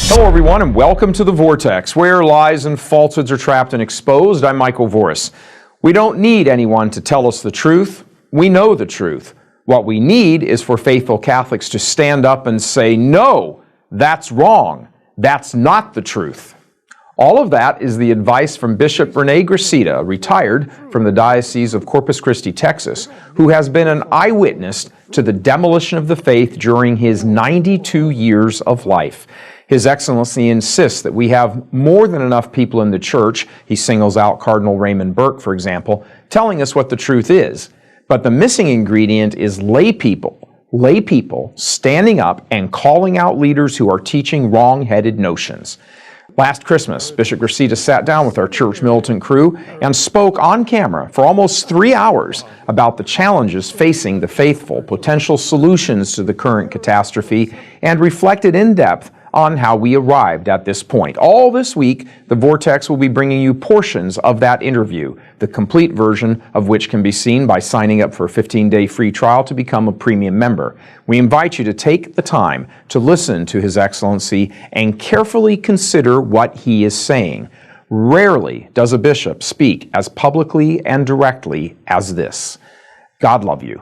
Hello everyone and welcome to The Vortex, where lies and falsehoods are trapped and exposed. I'm Michael Voris. We don't need anyone to tell us the truth. We know the truth. What we need is for faithful Catholics to stand up and say, no, that's wrong. That's not the truth. All of that is the advice from Bishop Rene Gracida, retired from the Diocese of Corpus Christi, Texas, who has been an eyewitness to the demolition of the faith during his 92 years of life. His Excellency insists that we have more than enough people in the Church, he singles out Cardinal Raymond Burke, for example, telling us what the truth is. But the missing ingredient is lay people standing up and calling out leaders who are teaching wrong-headed notions. Last Christmas, Bishop Gracida sat down with our church militant crew and spoke on camera for almost 3 hours about the challenges facing the faithful, potential solutions to the current catastrophe, and reflected in depth on how we arrived at this point. All this week, The Vortex will be bringing you portions of that interview, the complete version of which can be seen by signing up for a 15-day free trial to become a premium member. We invite you to take the time to listen to His Excellency and carefully consider what he is saying. Rarely does a bishop speak as publicly and directly as this. God love you.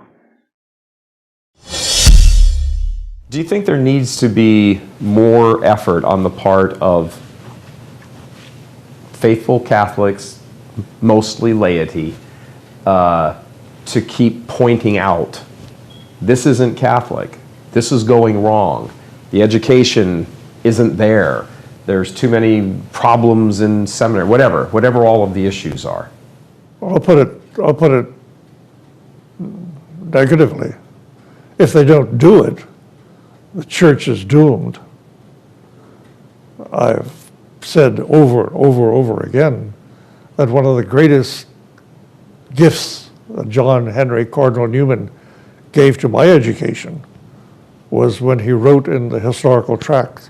Do you think there needs to be more effort on the part of faithful Catholics, mostly laity, to keep pointing out, this isn't Catholic, this is going wrong, the education isn't there, there's too many problems in seminary, whatever all of the issues are? I'll put it negatively. If they don't do it, the Church is doomed. I've said over again that one of the greatest gifts that John Henry Cardinal Newman gave to my education was when he wrote in the historical tract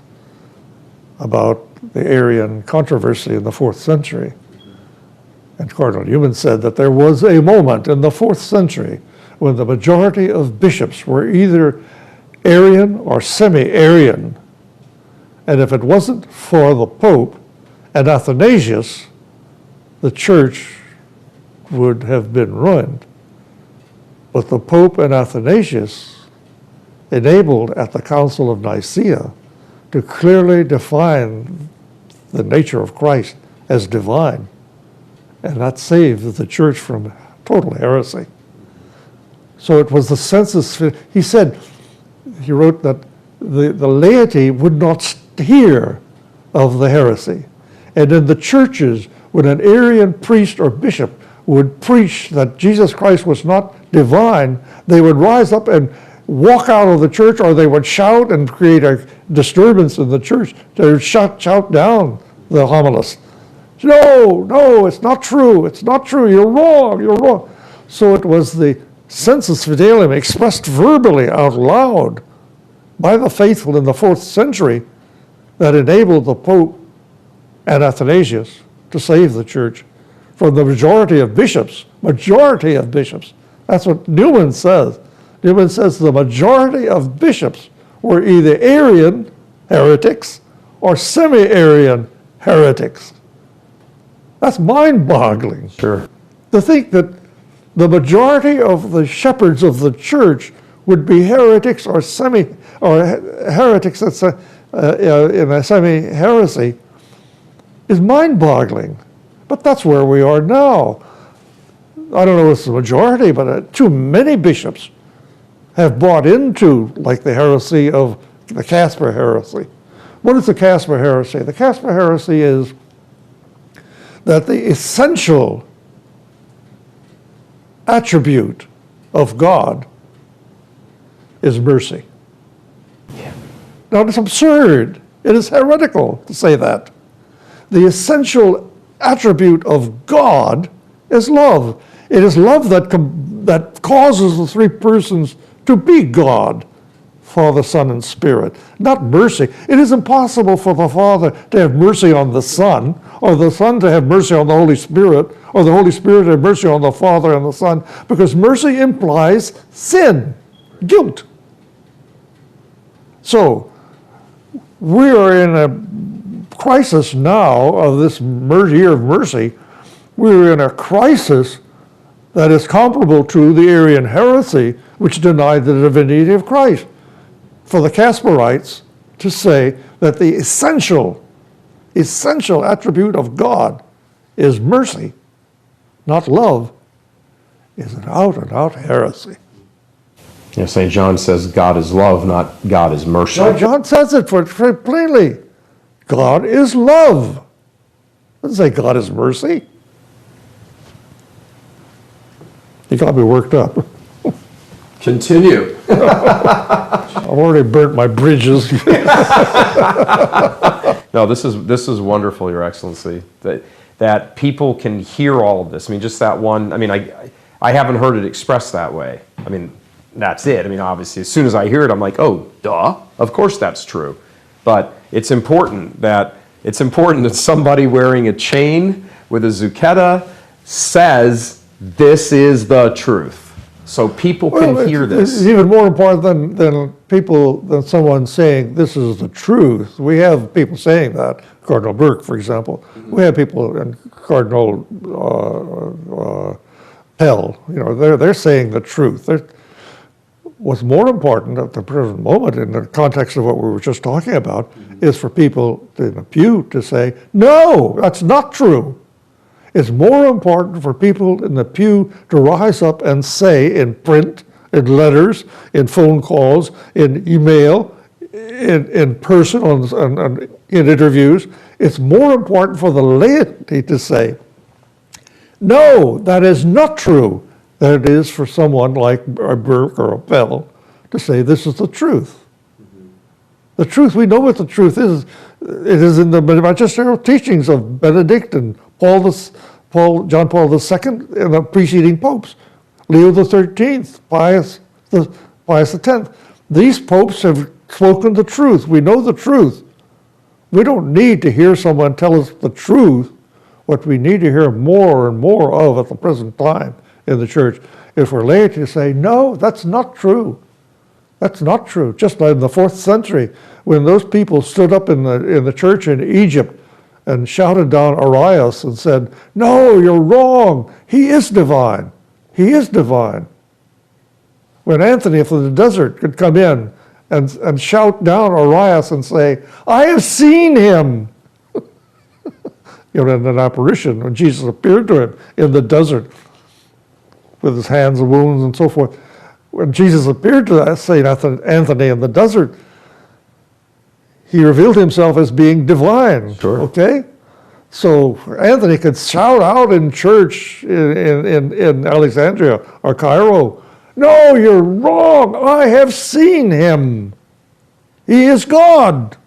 about the Arian controversy in the 4th century. And Cardinal Newman said that there was a moment in the 4th century when the majority of bishops were either Arian or semi-Arian, and if it wasn't for the Pope and Athanasius, the Church would have been ruined. But the Pope and Athanasius enabled at the Council of Nicaea to clearly define the nature of Christ as divine, and that saved the Church from total heresy. So it was the census. He wrote that the laity would not hear of the heresy. And in the churches, when an Arian priest or bishop would preach that Jesus Christ was not divine, they would rise up and walk out of the church, or they would shout and create a disturbance in the church. They would shout down the homilist. No, it's not true, you're wrong. So it was the sensus fidelium expressed verbally out loud by the faithful in the 4th century that enabled the Pope and Athanasius to save the Church from the majority of bishops. That's what Newman says. Newman says the majority of bishops were either Arian heretics or semi-Arian heretics. That's mind-boggling. Sure. To think that the majority of the shepherds of the Church would be heretics or heretics that's in a semi-heresy is mind-boggling. But that's where we are now. I don't know if it's the majority, but too many bishops have bought into, like, the heresy of the Casper heresy. What is the Casper heresy? The Casper heresy is that the essential attribute of God is mercy. Yeah. Now, it's absurd. It is heretical to say that. The essential attribute of God is love. It is love that causes the three persons to be God. Father, Son, and Spirit. Not mercy. It is impossible for the Father to have mercy on the Son, or the Son to have mercy on the Holy Spirit, or the Holy Spirit to have mercy on the Father and the Son, because mercy implies sin, guilt. So, we are in a crisis now of this year of mercy. We're in a crisis that is comparable to the Arian heresy, which denied the divinity of Christ. For the Casparites to say that the essential attribute of God is mercy, not love, is an out-and-out heresy. Yeah, St. John says God is love, not God is mercy. So John says it very plainly. God is love. Doesn't say God is mercy. You got me worked up. Continue. I've already burnt my bridges. No, this is wonderful, Your Excellency, that people can hear all of this. I mean, just that one, I mean, I haven't heard it expressed that way. I mean, that's it. I mean, obviously, as soon as I hear it, I'm like, oh, duh, of course that's true. But it's important that somebody wearing a chain with a zucchetta says this is the truth. So people can hear this. It's even more important than someone saying this is the truth. We have people saying that. Cardinal Burke, for example. We have people, and Cardinal Pell. They're saying the truth. What's more important at the present moment, in the context of what we were just talking about, is for people in the pew to say, no, that's not true. It's more important for people in the pew to rise up and say in print, in letters, in phone calls, in email, in person, in interviews. It's more important for the laity to say, no, that is not true, than it is for someone like a Burke or a Pell to say this is the truth. The truth, we know what the truth is. It is in the magisterial teachings of Benedict and John Paul II and the preceding popes, Leo XIII, Pius X. These popes have spoken the truth. We know the truth. We don't need to hear someone tell us the truth. What we need to hear more and more of at the present time in the church is for laity to say, no, that's not true. That's not true. Just like in the 4th century, when those people stood up in the church in Egypt and shouted down Arius and said, no, you're wrong. He is divine. He is divine. When Anthony from the desert could come in and shout down Arius and say, I have seen him. In an apparition, when Jesus appeared to him in the desert with his hands and wounds and so forth. When Jesus appeared to that St. Anthony in the desert, he revealed himself as being divine. Sure. Okay? So Anthony could shout out in church in Alexandria or Cairo, no, you're wrong. I have seen him. He is God.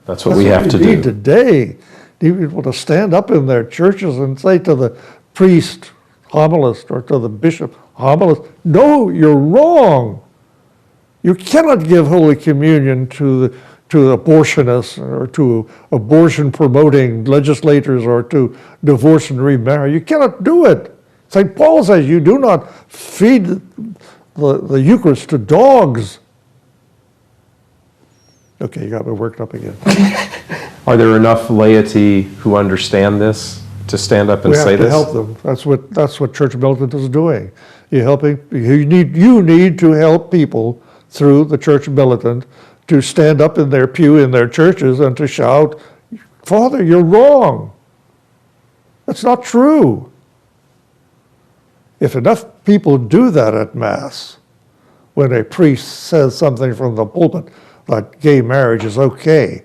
That's what we have to do. Today, people to stand up in their churches and say to the priest, homilist, or to the bishop, homilist, no, you're wrong. You cannot give Holy Communion to abortionists or to abortion-promoting legislators or to divorce and remarry. You cannot do it. St. Paul says you do not feed the Eucharist to dogs. Okay, you got me worked up again. Are there enough laity who understand this to stand up and say this? We have to help them. That's what Church Militant is doing. You need to help people through the Church Militant to stand up in their pew in their churches and to shout, Father, you're wrong. That's not true. If enough people do that at Mass, when a priest says something from the pulpit, like gay marriage is okay.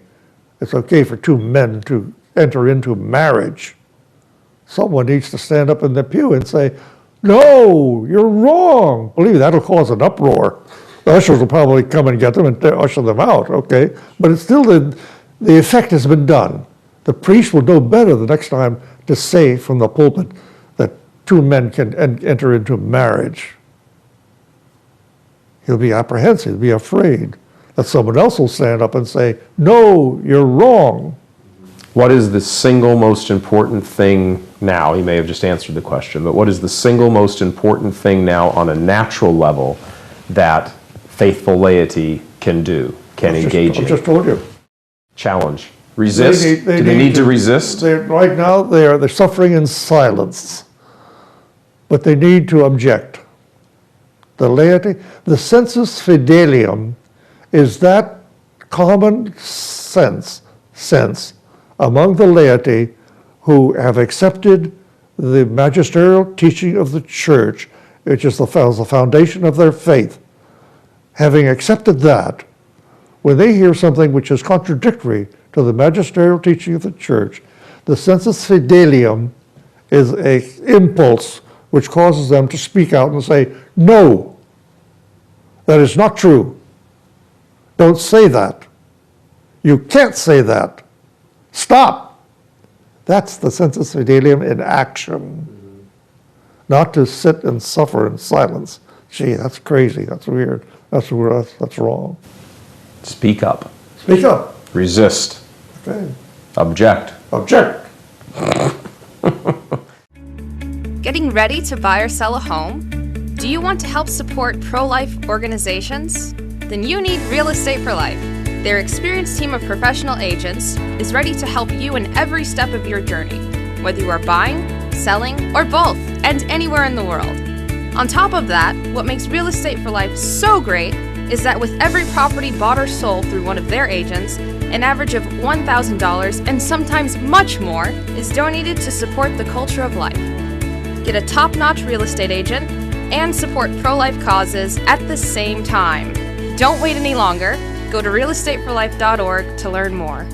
It's okay for two men to enter into marriage. Someone needs to stand up in the pew and say, no, you're wrong. Believe me, that'll cause an uproar. The ushers will probably come and get them and usher them out, okay? But it's still the effect has been done. The priest will know better the next time to say from the pulpit that two men can enter into marriage. He'll be apprehensive, be afraid that someone else will stand up and say, no, you're wrong. What is the single most important thing now? You may have just answered the question, but what is the single most important thing now on a natural level that faithful laity can do, can engage in? I just told you. Challenge. Resist? Do they need to resist? Right now, they're suffering in silence, but they need to object. The laity, the sensus fidelium is that common sense among the laity who have accepted the magisterial teaching of the church, which is the foundation of their faith. Having accepted that, when they hear something which is contradictory to the magisterial teaching of the church, the sensus fidelium is an impulse which causes them to speak out and say, no, that is not true. Don't say that. You can't say that. Stop. That's the sensus fidelium in action. Not to sit and suffer in silence. Gee, that's crazy. That's weird. That's wrong. Speak up. Speak up. Resist. Okay. Object. Object. Getting ready to buy or sell a home? Do you want to help support pro-life organizations? Then you need Real Estate for Life. Their experienced team of professional agents is ready to help you in every step of your journey, whether you are buying, selling, or both, and anywhere in the world. On top of that, what makes Real Estate for Life so great is that with every property bought or sold through one of their agents, an average of $1,000 and sometimes much more is donated to support the culture of life. Get a top-notch real estate agent and support pro-life causes at the same time. Don't wait any longer. Go to realestateforlife.org to learn more.